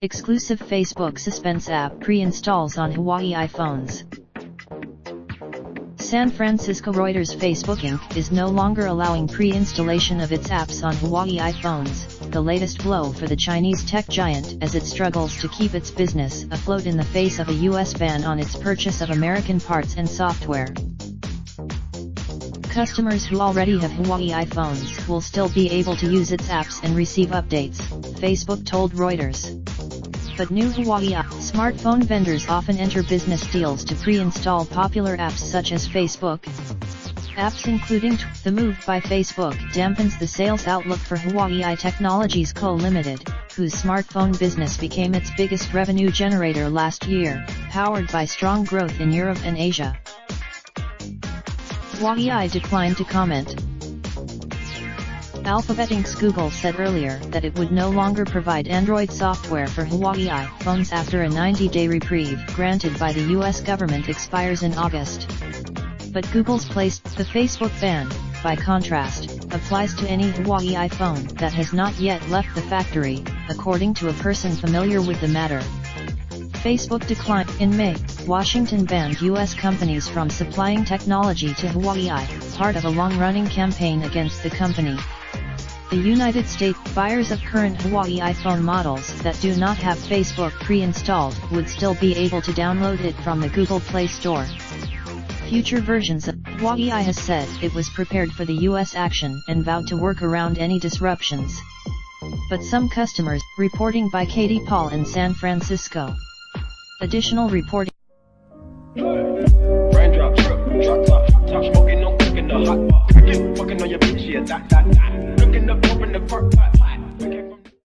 Exclusive Facebook Suspends app pre-installs on Huawei iPhones. San Francisco Reuters Facebook Inc. is no longer allowing pre-installation of its apps on Huawei iPhones, the latest blow for the Chinese tech giant as it struggles to keep its business afloat in the face of a US ban on its purchase of American parts and software. Customers who already have Huawei iPhones will still be able to use its apps and receive updates, Facebook told Reuters. But new Huawei smartphone vendors often enter business deals to pre-install popular apps such as Facebook. Apps including the move by Facebook dampens the sales outlook for Huawei Technologies Co. Limited, whose smartphone business became its biggest revenue generator last year, powered by strong growth in Europe and Asia. Huawei declined to comment. Alphabet Inc.'s Google said earlier that it would no longer provide Android software for Huawei phones after a 90-day reprieve granted by the US government expires in August. But Google's placed the Facebook ban, by contrast, applies to any Huawei iPhone that has not yet left the factory, according to a person familiar with the matter. Facebook declined. In May, Washington banned US companies from supplying technology to Huawei, part of a long-running campaign against the company. The United States buyers of current Huawei iPhone models that do not have Facebook pre-installed would still be able to download it from the Google Play Store. Future versions of Huawei has said it was prepared for the US action and vowed to work around any disruptions. But some customers, reporting by Katie Paul in San Francisco. Additional reporting. Raindrop, drop top, smoking, no cooking the hot pot. Fucking on your bitch, yeah, that. Looking